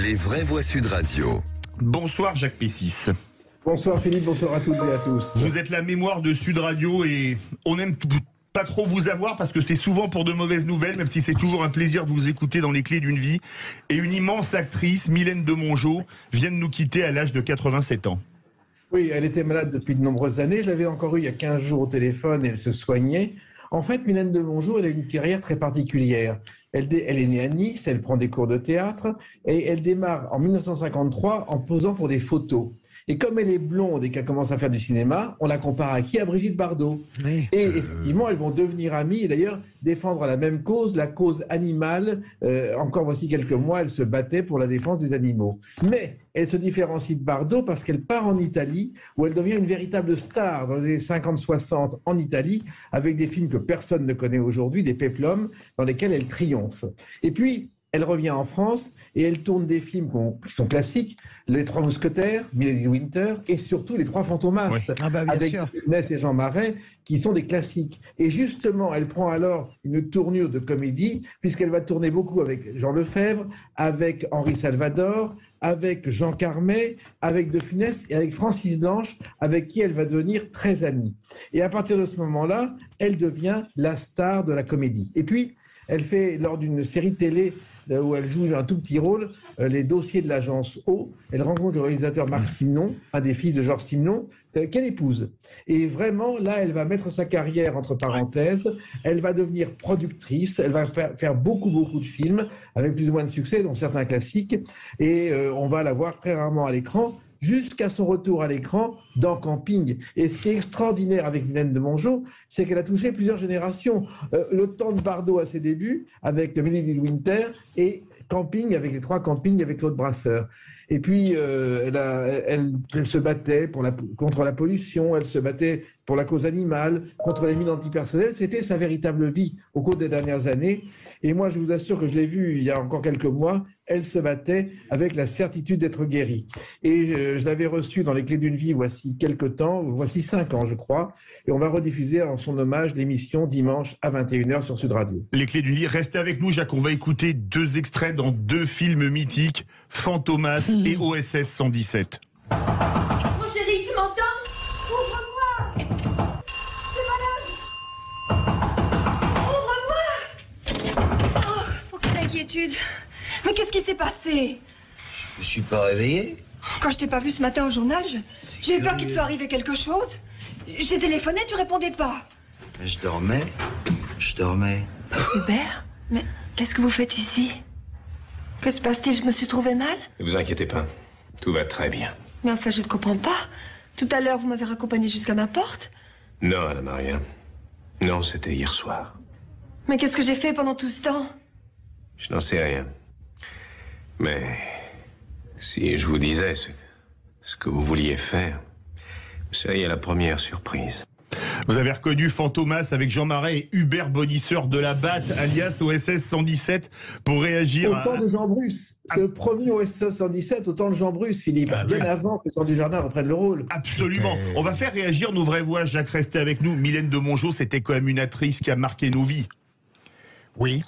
Les vraies voix Sud Radio. Bonsoir Jacques Pessis. Bonsoir Philippe, bonsoir à toutes et à tous. Vous êtes la mémoire de Sud Radio et on n'aime pas trop vous avoir parce que c'est souvent pour de mauvaises nouvelles, même si c'est toujours un plaisir de vous écouter dans les clés d'une vie. Et une immense actrice, Mylène de Mongeau, vient de nous quitter à l'âge de 87 ans. Oui, elle était malade depuis de nombreuses années. Je l'avais encore eu il y a 15 jours au téléphone et elle se soignait. En fait, Mylène de Mongeau, elle a une carrière très particulière. Elle est née à Nice, elle prend des cours de théâtre et elle démarre en 1953 en posant pour des photos. Et comme elle est blonde et qu'elle commence à faire du cinéma, on la compare à qui? À Brigitte Bardot. Oui. Et effectivement, elles vont devenir amies et d'ailleurs défendre la même cause, la cause animale. Encore voici quelques mois, elle se battait pour la défense des animaux. Mais elle se différencie de Bardot parce qu'elle part en Italie où elle devient une véritable star dans les années 50-60 en Italie avec des films que personne ne connaît aujourd'hui, des péplums dans lesquels elle triomphe. Et puis, elle revient en France et elle tourne des films qui sont classiques, Les Trois Mousquetaires, Milady Winter et surtout Les Trois Fantomas, oui. Avec Funès et Jean Marais, qui sont des classiques. Et justement, elle prend alors une tournure de comédie, puisqu'elle va tourner beaucoup avec Jean Lefebvre, avec Henri Salvador, avec Jean Carmet, avec De Funès et avec Francis Blanche, avec qui elle va devenir très amie. Et à partir de ce moment-là, elle devient la star de la comédie. Et puis, elle fait, lors d'une série télé où elle joue un tout petit rôle, les dossiers de l'agence O, elle rencontre le réalisateur Marc Simon, un des fils de Georges Simon, qu'elle épouse. Et vraiment, là, elle va mettre sa carrière entre parenthèses, elle va devenir productrice, elle va faire beaucoup de films, avec plus ou moins de succès, dont certains classiques, et on va la voir très rarement à l'écran, jusqu'à son retour à l'écran dans Camping. Et ce qui est extraordinaire avec Mylène de Mongeau, c'est qu'elle a touché plusieurs générations. Le temps de Bardot à ses débuts, avec Milady Winter, et Camping, avec les trois Campings, avec Claude Brasseur. Et puis, elle se battait contre la pollution, elle se battait pour la cause animale, contre les mines antipersonnelles. C'était sa véritable vie au cours des dernières années. Et moi, je vous assure que je l'ai vue il y a encore quelques mois, elle se battait avec la certitude d'être guérie. Et je l'avais reçue dans les clés d'une vie voici 5 ans, je crois. Et on va rediffuser en son hommage l'émission dimanche à 21h sur Sud Radio. Les clés d'une vie, restez avec nous, Jacques. On va écouter 2 extraits dans 2 films mythiques, Fantomas et OSS 117. Mon chéri, tu m'entends? Ouvre-moi! C'est malade! Ouvre-moi! Oh, quelle inquiétude! Mais qu'est-ce qui s'est passé? Je me suis pas réveillé. Quand je t'ai pas vu ce matin au journal, j'ai eu peur qu'il te soit arrivé quelque chose. J'ai téléphoné, tu répondais pas. Je dormais. Hubert, mais qu'est-ce que vous faites ici? Que se passe-t-il? Je me suis trouvée mal? Ne vous inquiétez pas, tout va très bien. Mais enfin, je ne comprends pas. Tout à l'heure, vous m'avez raccompagné jusqu'à ma porte. Non, Anna-Maria. Non, c'était hier soir. Mais qu'est-ce que j'ai fait pendant tout ce temps? Je n'en sais rien. Mais si je vous disais ce que vous vouliez faire, vous seriez la première surprise. Vous avez reconnu Fantomas avec Jean Marais et Hubert Bonisseur de la Batte, alias OSS 117, pour réagir au temps de Jean Bruce. C'est le premier OSS 117 au temps de Jean Bruce, Philippe, bien avant que Jean Dujardin reprenne le rôle. Absolument. On va faire réagir nos vraies voix. Jacques, restez avec nous. Mylène de Mongeau, c'était quand même une actrice qui a marqué nos vies. Oui.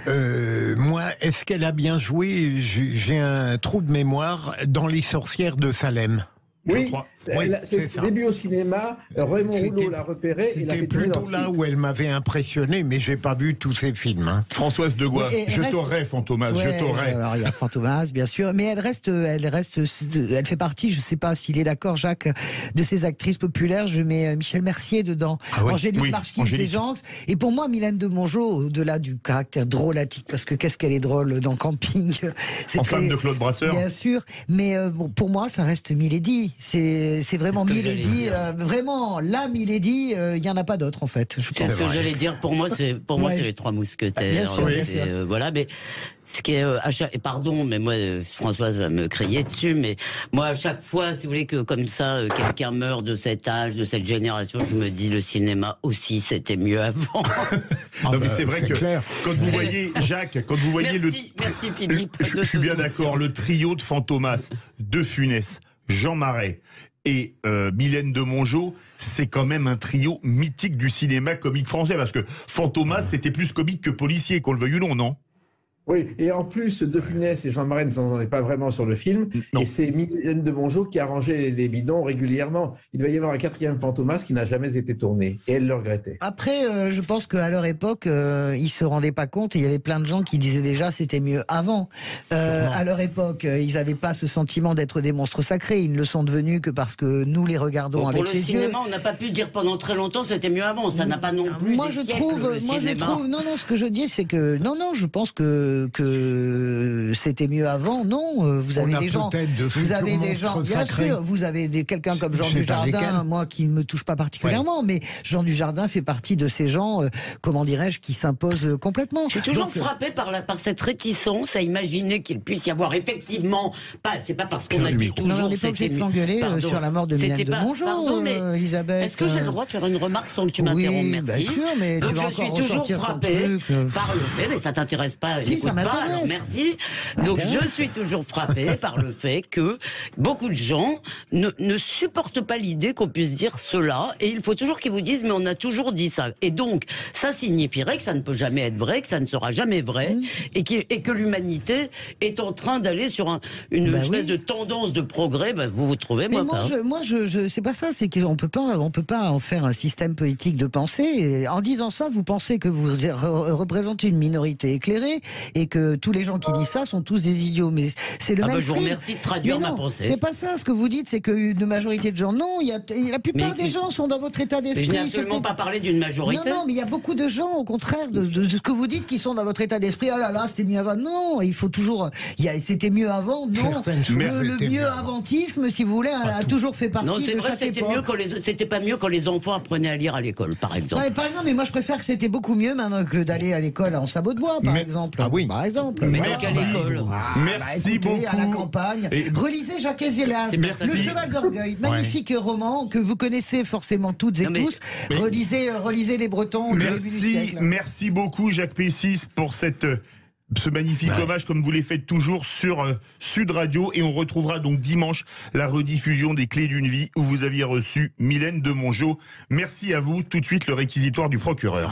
Moi, est-ce qu'elle a bien joué? J'ai un trou de mémoire dans Les Sorcières de Salem. Oui, c'est son début au cinéma. Raymond Rouleau l'a repéré. C'était plutôt là où elle m'avait impressionné, mais j'ai pas vu tous ses films. Hein. Françoise Degois, je t'aurais, Fantomas, je t'aurais. Alors il y a Fantomas, bien sûr, mais elle fait partie, je sais pas s'il est d'accord, Jacques, de ces actrices populaires. Je mets Michel Mercier dedans, Angélique Marquis des Gens. Et pour moi, Mylène de Mongeau, au-delà du caractère drôlatique, parce que qu'est-ce qu'elle est drôle dans Camping. En femme de Claude Brasseur. Bien sûr, mais pour moi, ça reste Milady. C'est vraiment Milady, vraiment la Milady. Il y en a pas d'autre en fait. C'est ce que j'allais dire. Pour moi, c'est les Trois Mousquetaires. Bien sûr, bien sûr. Voilà, mais ce qui est, pardon, mais moi, Françoise va me crier dessus, mais moi, à chaque fois, si vous voulez que comme ça, quelqu'un meurt de cet âge, de cette génération, je me dis, le cinéma aussi, c'était mieux avant. Non, mais c'est vrai que clair. Quand vous voyez, Jacques, quand vous voyez merci Philippe. Je suis bien d'accord, le trio de Fantomas, De Funès, Jean Marais et Mylène de Mongeau, c'est quand même un trio mythique du cinéma comique français, parce que Fantomas, c'était plus comique que policier, qu'on le veuille ou non, non? Oui, et en plus, De Funès et Jean Marais ne s'entendaient pas vraiment sur le film. Non. Et c'est Mylène de Mongeau qui arrangeait les bidons régulièrement. Il va y avoir un 4e Fantomas qui n'a jamais été tourné. Et elle le regrettait. Après, je pense qu'à leur époque, ils se rendaient pas compte. Et il y avait plein de gens qui disaient déjà c'était mieux avant. À leur époque, ils n'avaient pas ce sentiment d'être des monstres sacrés. Ils ne le sont devenus que parce que nous les regardons avec ses yeux. Pour le cinéma, on n'a pas pu dire pendant très longtemps c'était mieux avant. Ça n'a pas non plus. Moi, je trouve. Non, ce que je dis, c'est que je pense que c'était mieux avant. Non, vous avez des gens, bien sûr, vous avez quelqu'un comme Jean Dujardin, moi qui ne me touche pas particulièrement, mais Jean Dujardin fait partie de ces gens, comment dirais-je, qui s'imposent complètement. Je suis toujours frappé par cette réticence à imaginer qu'il puisse y avoir effectivement, c'est pas parce qu'on a dit toujours. Non, on n'est pas obligé de s'engueuler sur la mort de Mylène de Mongeau, Elisabeth. Est-ce que j'ai le droit de faire une remarque sans que tu m'interrompes? Merci. Bien sûr, mais donc je suis toujours frappé par le fait, mais ça t'intéresse pas. Si, ça m'intéresse. Alors merci. Donc je suis toujours frappé par le fait que beaucoup de gens ne supportent pas l'idée qu'on puisse dire cela, et il faut toujours qu'ils vous disent mais on a toujours dit ça. Et donc ça signifierait que ça ne peut jamais être vrai, que ça ne sera jamais vrai, et que l'humanité est en train d'aller sur une espèce de tendance de progrès. Vous vous trouvez, moi c'est pas ça, c'est qu'on peut pas en faire un système politique de pensée. Et en disant ça, vous pensez que vous représentez une minorité éclairée et que tous les gens qui disent ça sont tous des idiots. Mais c'est le même. Je vous remercie de traduire ma pensée. C'est pas ça. Ce que vous dites, c'est qu'une majorité de gens, non, la plupart des gens sont dans votre état d'esprit. Je n'ai absolument pas parlé d'une majorité. Non, mais il y a beaucoup de gens, au contraire, de ce que vous dites, qui sont dans votre état d'esprit. Ah là là, c'était mieux avant. Non, il faut toujours. C'était mieux avant. Non, le mieux avantisme, si vous voulez, a toujours fait partie de chaque époque. C'était pas mieux quand les enfants apprenaient à lire à l'école, par exemple. Par exemple, mais moi je préfère que c'était beaucoup mieux même que d'aller à l'école en sabot de bois, par exemple. Ah oui. Par exemple. Mais donc à l'école. Merci beaucoup. À la campagne. Relisez Jacques Hézélas, Le Cheval d'Orgueil, magnifique roman que vous connaissez forcément toutes et tous. Relisez Les Bretons. Merci beaucoup Jacques Pessis pour ce magnifique hommage comme vous les faites toujours sur Sud Radio, et on retrouvera donc dimanche la rediffusion des Clés d'une vie où vous aviez reçu Mylène de Mongeau. Merci à vous. Tout de suite le réquisitoire du procureur.